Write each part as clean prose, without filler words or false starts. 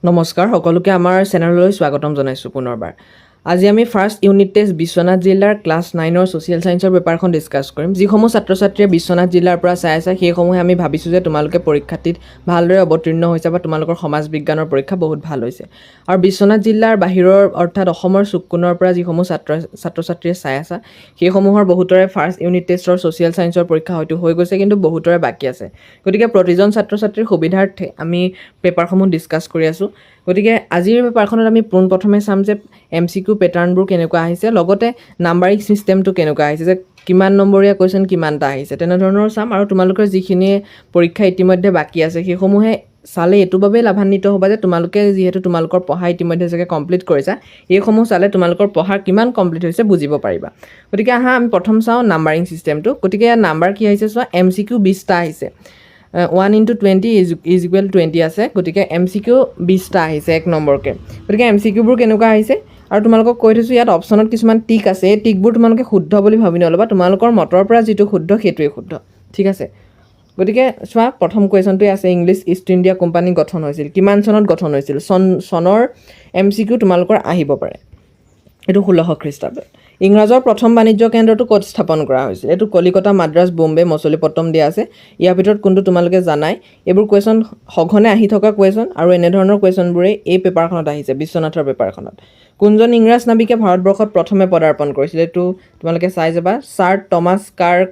নমস্কাৰ সকলোকে আমাৰ চেনেললৈ স্বাগতম জনাইছোঁ পুনৰবাৰ। আজি আমি ফাৰ্ষ্ট ইউনিট টেষ্ট বিশ্বনাথ জিলাৰ ক্লাছ 9ৰ ছ'চিয়েল ছায়েন্সৰ পেপাৰখন ডিছকাছ কৰিম। যিসমূহ ছাত্ৰ ছাত্ৰীয়ে বিশ্বনাথ জিলাৰ পৰা চাই আছে সেইসমূহে আমি ভাবিছোঁ যে তোমালোকে পৰীক্ষাটিত ভালদৰে অৱতীৰ্ণ হৈছে বা তোমালোকৰ সমাজ বিজ্ঞানৰ পৰীক্ষা বহুত ভাল হৈছে। আৰু বিশ্বনাথ জিলাৰ বাহিৰৰ অৰ্থাৎ অসমৰ চুককোণৰ পৰা যিসমূহ ছাত্ৰ ছাত্ৰীয়ে চাই আছা সেইসমূহৰ বহুতৰে ফাৰ্ষ্ট ইউনিট টেষ্টৰ ছ'চিয়েল ছায়েন্সৰ পৰীক্ষা হয়তো হৈ গৈছে, কিন্তু বহুতৰে বাকী আছে। গতিকে প্ৰতিজন ছাত্ৰ ছাত্ৰীৰ সুবিধাৰ্থে আমি পেপাৰসমূহ ডিছকাছ কৰি আছোঁ। গতিকে আজিৰ পেপাৰখনত আমি পোনপ্ৰথমে চাম যে MCQ পেটাৰ্ণবোৰ কেনেকুৱা আহিছে, লগতে নাম্বাৰিং ছিষ্টেমটো কেনেকুৱা আহিছে, যে কিমান নম্বৰীয়া কুৱেশ্যন কিমানটা আহিছে তেনেধৰণৰ চাম। আৰু তোমালোকৰ যিখিনিয়ে পৰীক্ষা ইতিমধ্যে বাকী আছে সেইসমূহে চালে এইটো বাবেই লাভান্বিত হ'বা যে তোমালোকে যিহেতু তোমালোকৰ পঢ়া ইতিমধ্যে চাগে কমপ্লিট কৰিছা, এইসমূহ চালে তোমালোকৰ পঢ়া কিমান কমপ্লিট হৈছে বুজিব পাৰিবা। গতিকে আমি প্ৰথম চাওঁ নাম্বাৰিং ছিষ্টেমটো। গতিকে ইয়াৰ নাম্বাৰ কি আহিছে চোৱা, MCQ 20টা আহিছে। 1 × 20 = 20 আছে। গতিকে MCQ 20টা আহিছে 1 নম্বৰকৈ। গতিকে MCQবোৰ কেনেকুৱা আহিছে, আৰু তোমালোকক কৈ থৈছোঁ ইয়াত অপশ্যনত কিছুমান টিক আছে। এই টিকবোৰ তোমালোকে শুদ্ধ বুলি ভাবি নল'বা, তোমালোকৰ মতৰ পৰা যিটো শুদ্ধ সেইটোৱে শুদ্ধ, ঠিক আছে। গতিকে চোৱা, প্ৰথম কুৱেশ্যনটোৱে আছে ইংলিছ ইষ্ট ইণ্ডিয়া কোম্পানী গঠন হৈছিল, কিমান চনত গঠন হৈছিল। চনৰ MCQ তোমালোকৰ আহিব পাৰে। এইটো 1600 খ্ৰীষ্টাব্দত। ইংৰাজৰ প্ৰথম বাণিজ্য কেন্দ্ৰটো ক'ত স্থাপন কৰা হৈছিল, এইটো কলিকতা, মাদ্ৰাছ, বোম্বে, মছলিপট্টম দিয়া আছে। ইয়াৰ ভিতৰত কোনটো তোমালোকে জানাই। এইবোৰ কুৱেশ্যন সঘনে আহি থকা কুৱেশ্যন, আৰু এনেধৰণৰ কুৱেশ্যনবোৰেই এই পেপাৰখনত আহিছে, বিশ্বনাথৰ পেপাৰখনত। কোনজন ইংৰাজ নাবিকে ভাৰতবৰ্ষত প্ৰথমে পদাৰ্পণ কৰিছিল, এইটো তোমালোকে চাই যাবা। ছাৰ টমাছ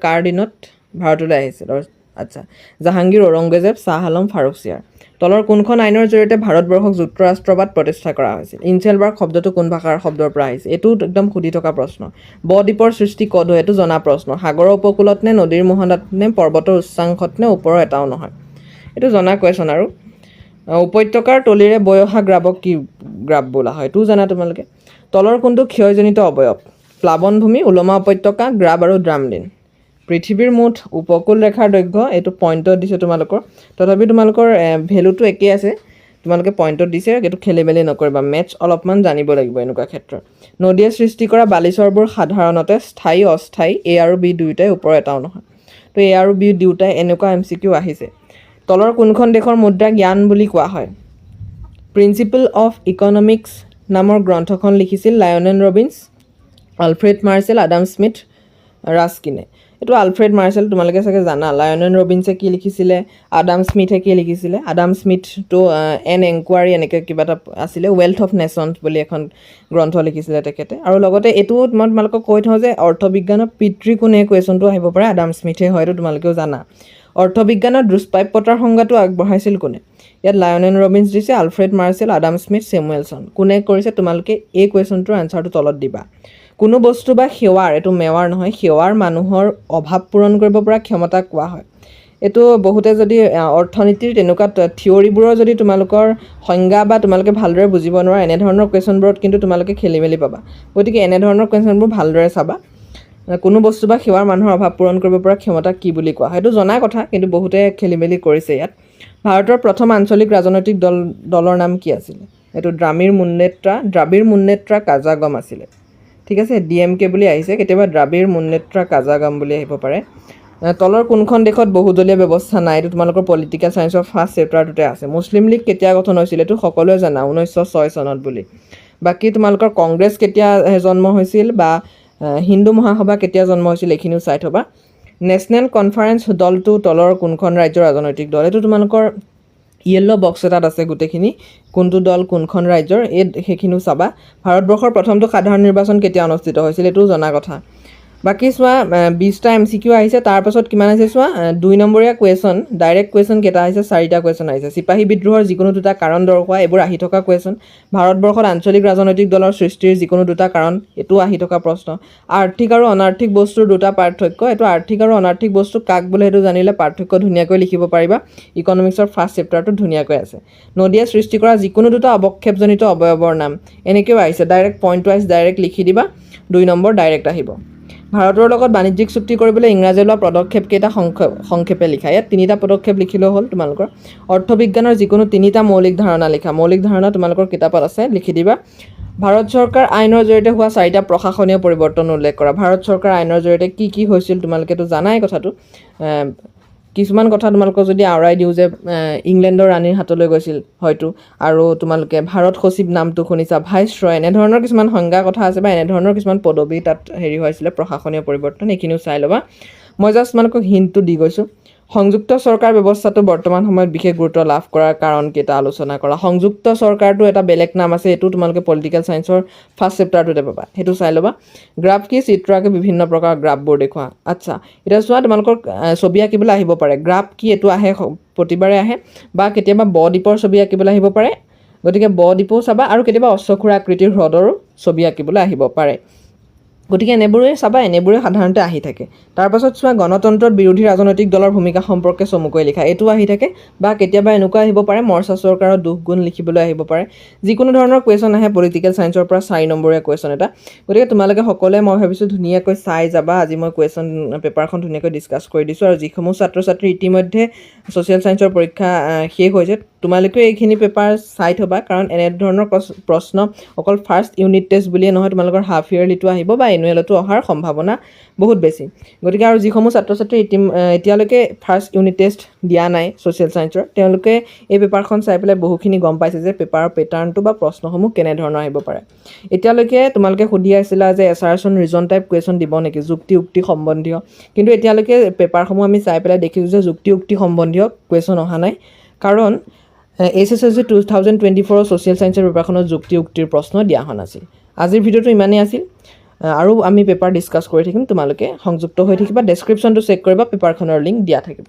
কাৰ দিনত ভাৰতলৈ আহিছিল। আচ্ছা, জাহাংগীৰ, ঔৰংগজেব, শ্বাহ আলম, ফাৰুক-ছিয়াৰ। তলৰ কোনখন আইনৰ জৰিয়তে ভাৰতবৰ্ষক যুক্তৰাষ্ট্ৰবাদ প্ৰতিষ্ঠা কৰা হৈছিল। ইনচেলবাৰ্গ শব্দটো কোন ভাষাৰ শব্দৰ পৰা আহিছে, এইটো একদম সুধি থকা প্ৰশ্ন। ব-দ্বীপৰ সৃষ্টি ক'ত হয়, এইটো জনা প্ৰশ্ন। সাগৰৰ উপকূলত নে, নদীৰ মোহনাত নে, পৰ্বতৰ উচ্চাংশত নে, ওপৰৰ এটাও নহয়, এইটো জনা কুৱেশ্যন। আৰু উপত্যকাৰ তলিৰে বৈ অহা গ্ৰাবক কি গ্ৰাব বোলা হয়, এইটোও জানা তোমালোকে। তলৰ কোনটো ক্ষয়জনিত অৱয়ব, প্লাৱনভূমি, উলমা উপত্যকা, গ্ৰাব আৰু ড্ৰামলিন। পৃথিৱীৰ মুঠ উপকূল ৰেখাৰ দৈৰ্ঘ্য, এইটো পইণ্টত দিছে তোমালোকৰ, তথাপি তোমালোকৰ ভেলুটো একেই আছে, তোমালোকে পইণ্টত দিছে, এইটো খেলি মেলি নকৰিবা, মেথছ অলপমান জানিব লাগিব এনেকুৱা ক্ষেত্ৰত। নদীয়ে সৃষ্টি কৰা বালিচৰবোৰ সাধাৰণতে স্থায়ী অস্থায়ী, A আৰু B দুয়োটাই, ওপৰৰ এটাও নহয়। তো A আৰু B দুয়োটাই এনেকুৱা MCQ আহিছে। তলৰ কোনখন দেশৰ মুদ্ৰাক য়ান বুলি কোৱা হয়। প্ৰিন্সিপল অফ ইকনমিক্স নামৰ গ্ৰন্থখন লিখিছিল Lionel Robbins, Alfred Marshall, Adam Smith, ৰাস্কিনে। এইটো আলফ্ৰেড মাৰ্চেল তোমালোকে চাগে জানা। লায়নেল ৰবিন্সে কি লিখিছিলে, আডাম স্মিথে কি লিখিছিলে। আডাম স্মিথটো এন এনকুৱাৰী এনেকৈ কিবা এটা আছিলে, ৱেল্থ অফ নেশ্যনছ বুলি এখন গ্ৰন্থ লিখিছিলে তেখেতে। আৰু লগতে এইটো মই তোমালোকক কৈ থওঁ যে অৰ্থবিজ্ঞানৰ পিতৃ কোনে, কুৱেশ্যনটো আহিব পাৰে, আডাম স্মিথে হয়তো তোমালোকেও জানা। অৰ্থবিজ্ঞানত দুষ্প্ৰাপ্যতাৰ সংজ্ঞাটো আগবঢ়াইছিল কোনে, ইয়াত লায়নেল ৰবিন্স দিছে, Alfred Marshall, Adam Smith, Samuelson. কোনে কৰিছে তোমালোকে এই কুৱেশ্যনটোৰ আনচাৰটো তলত দিবা। কোনো বস্তু বা সেৱাৰ, এইটো মেৱাৰ নহয়, সেৱাৰ মানুহৰ অভাৱ পূৰণ কৰিব পৰা ক্ষমতাক কোৱা হয়। এইটো বহুতে যদি অৰ্থনীতিৰ তেনেকুৱা থিয়ৰিবোৰৰ যদি তোমালোকৰ সংজ্ঞা বা তোমালোকে ভালদৰে বুজিব নোৱাৰা, এনেধৰণৰ কুৱেশ্যনবোৰত কিন্তু তোমালোকে খেলি মেলি পাবা। গতিকে এনেধৰণৰ কুৱেশ্যনবোৰ ভালদৰে চাবা। কোনো বস্তু বা সেৱাৰ মানুহৰ অভাৱ পূৰণ কৰিব পৰা ক্ষমতাক কি বুলি কোৱা হয়, সেইটো জনা কথা, কিন্তু বহুতে খেলি মেলি কৰিছে ইয়াত। ভাৰতৰ প্ৰথম আঞ্চলিক ৰাজনৈতিক দলৰ নাম কি আছিলে, এইটো দ্ৰাবিড় মুন্নেত্ৰা কাজাগম আছিলে, ঠিক আছে। DMK বুলি আহিছে, কেতিয়াবা দ্ৰাবিড় মুন্নেত্ৰা কাজাগম বুলি আহিব পাৰে। তলৰ কোনখন দেশত বহুদলীয় ব্যৱস্থা নাই, এইটো তোমালোকৰ পলিটিকেল ছায়েন্সৰ ফাৰ্ষ্ট চেপ্টাৰটোতে আছে। মুছলিম লীগ কেতিয়া গঠন হৈছিল, এইটো সকলোৱে জানা, 1906 চনত বুলি। বাকী তোমালোকৰ কংগ্ৰেছ কেতিয়া জন্ম হৈছিল, বা হিন্দু মহাসভা কেতিয়া জন্ম হৈছিল, এইখিনিও চাই থবা। নেশ্যনেল কনফাৰেন্স দলটো তলৰ কোনখন ৰাজ্যৰ ৰাজনৈতিক দল, এইটো তোমালোকৰ য়েল্ল' বক্স এটাত আছে গোটেইখিনি, কোনটো দল কোনখন ৰাজ্যৰ, সেইখিনিও চাবা। ভাৰতবৰ্ষৰ প্ৰথমটো সাধাৰণ নিৰ্বাচন কেতিয়া অনুষ্ঠিত হৈছিল, এইটোও জনা কথা। বাকী চোৱা, 20টা MCQ আহিছে। তাৰপাছত কিমান আহিছে চোৱা, 2 নম্বৰীয়া কুৱেশ্যন, ডাইৰেক্ট কুৱেশ্যন কেইটা আহিছে, 4টা কুৱেশ্যন আহিছে। চিপাহী বিদ্ৰোহৰ যিকোনো 2টা কাৰণ দৰ্শোৱা, এইবোৰ আহি থকা কুৱেশ্যন। ভাৰতবৰ্ষত আঞ্চলিক ৰাজনৈতিক দলৰ সৃষ্টিৰ যিকোনো 2টা কাৰণ, এইটো আহি থকা প্ৰশ্ন। আৰ্থিক আৰু অনাৰ্থিক বস্তুৰ 2টা পাৰ্থক্য, এইটো আৰ্থিক আৰু অনাৰ্থিক বস্তু কাক বোলে সেইটো জানিলে পাৰ্থক্য ধুনীয়াকৈ লিখিব পাৰিবা। ইকনমিক্সৰ ফাৰ্ষ্ট চেপ্টাৰটো ধুনীয়াকৈ আছে। নদীয়ে সৃষ্টি কৰা যিকোনো 2টা অৱক্ষেপজনিত অৱয়ৱৰ নাম, এনেকৈও আহিছে। ডাইৰেক্ট পইণ্ট ৱাইজ ডাইৰেক্ট লিখি দিবা, 2 নম্বৰ ডাইৰেক্ট আহিব। ভাৰতৰ লগত বাণিজ্যিক চুক্তি কৰিবলৈ ইংৰাজে লোৱা পদক্ষেপ কেইটা সংক্ষেপে লিখা, ইয়াত 3টা পদক্ষেপ লিখিলেও হ'ল তোমালোকৰ। অৰ্থবিজ্ঞানৰ যিকোনো 3টা মৌলিক ধাৰণা লিখা, মৌলিক ধাৰণা তোমালোকৰ কিতাপত আছে, লিখি দিবা। ভাৰত চৰকাৰ আইনৰ জৰিয়তে হোৱা 4টা প্ৰশাসনীয় পৰিৱৰ্তন উল্লেখ কৰা। ভাৰত চৰকাৰ আইনৰ জৰিয়তে কি কি হৈছিল তোমালোকেতো জানাই কথাটো। কিছুমান কথা তোমালোকক যদি আওৰাই দিওঁ যে ইংলেণ্ডৰ ৰাণীৰ হাতলৈ গৈছিল হয়তো, আৰু তোমালোকে ভাৰত সচিব নামটো শুনিছা, ভাইচ ৰয়, এনেধৰণৰ কিছুমান সংজ্ঞা কথা আছে বা এনেধৰণৰ কিছুমান পদবী তাত হেৰি হৈছিলে, প্ৰশাসনীয় পৰিৱৰ্তন, এইখিনিও চাই ল'বা। মই জাষ্ট তোমালোকক হিণ্টটো দি গৈছোঁ। সংযুক্ত চৰকাৰ ব্যৱস্থাটো বৰ্তমান সময়ত বিশেষ গুৰুত্ব লাভ কৰাৰ কাৰণকেইটা আলোচনা কৰা। সংযুক্ত চৰকাৰটো এটা বেলেগ নাম আছে, এইটো তোমালোকে পলিটিকেল চায়েন্সৰ ফাৰ্ষ্ট চেপ্টাৰটোতে পাবা, সেইটো চাই ল'বা। গ্ৰাফ কি? চিত্ৰ আঁকি বিভিন্ন প্ৰকাৰৰ গ্ৰাফবোৰ দেখুওৱা। আচ্ছা, এতিয়া চোৱা, তোমালোকৰ ছবি আঁকিবলৈ আহিব পাৰে। গ্ৰাফ কি? এইটো আহে, প্ৰতিবাৰে আহে, বা কেতিয়াবা ব-দ্বীপৰ ছবি আঁকিবলৈ আহিব পাৰে, গতিকে ব-দ্বীপো চাবা, আৰু কেতিয়াবা অশ্বক্ষুৰা আকৃতিৰ হ্ৰদৰো ছবি আঁকিবলৈ আহিব পাৰে। গতিকে এনেবোৰে চাবা, এনেবোৰে সাধাৰণতে আহি থাকে। তাৰপাছত চোৱা, গণতন্ত্ৰত বিৰোধী ৰাজনৈতিক দলৰ ভূমিকা সম্পৰ্কে চমুকৈ লিখা, এইটো আহি থাকে, বা কেতিয়াবা এনেকুৱা আহিব পাৰে, মৰ্চা চৰকাৰৰ দুখ গুণ লিখিবলৈ আহিব পাৰে। যিকোনো ধৰণৰ কুৱেশ্যন আহে পলিটিকেল চায়েন্সৰ পৰা 4 নম্বৰীয়া কুৱেশ্যন এটা। গতিকে তোমালোকে সকলোৱে মই ভাবিছোঁ ধুনীয়াকৈ চাই যাবা। আজি মই কুৱেশ্যন পেপাৰখন ধুনীয়াকৈ ডিছকাছ কৰি দিছোঁ, আৰু যিসমূহ ছাত্ৰ ছাত্ৰী ইতিমধ্যে ছ'চিয়েল চায়েন্সৰ পৰীক্ষা শেষ হৈছে, তোমালোকেও এইখিনি পেপাৰ চাই থ'বা, কাৰণ এনেধৰণৰ প্ৰশ্ন অকল ফাৰ্ষ্ট ইউনিট টেষ্ট বুলিয়ে নহয়, তোমালোকৰ হাফ ইয়াৰলিটো আহিব বা এনুৱেলতো অহাৰ সম্ভাৱনা বহুত বেছি। গতিকে আৰু যিসমূহ ছাত্ৰ ছাত্ৰী এতিয়ালৈকে ফাৰ্ষ্ট ইউনিট টেষ্ট দিয়া নাই ছ'চিয়েল চায়েন্সৰ, তেওঁলোকে এই পেপাৰখন চাই পেলাই বহুখিনি গম পাইছে যে পেপাৰৰ পেটাৰ্ণটো বা প্ৰশ্নসমূহ কেনেধৰণৰ আহিব পাৰে। এতিয়ালৈকে তোমালোকে সুধি আছিলা যে এছাৰেশ্যন ৰিজন টাইপ কুৱেশ্যন দিব নেকি, যুক্তি উক্তি সম্বন্ধীয়, কিন্তু এতিয়ালৈকে পেপাৰসমূহ আমি চাই পেলাই দেখিছোঁ যে যুক্তি উক্তি সম্বন্ধীয় কুৱেশ্যন অহা নাই, কাৰণ SSLC 2024 ছ'চিয়েল চায়েন্সৰ পেপাৰখনত যুক্তি উক্তিৰ প্ৰশ্ন দিয়া হোৱা নাছিল। আজিৰ ভিডিঅ'টো ইমানেই আছিল, আৰু আমি পেপাৰ ডিছকাছ কৰি থাকিম। তোমালোকে সংযুক্ত হৈ থাকিবা, ডেছক্ৰিপশ্যনটো চেক কৰিবা, পেপাৰখনৰ লিংক দিয়া থাকিব।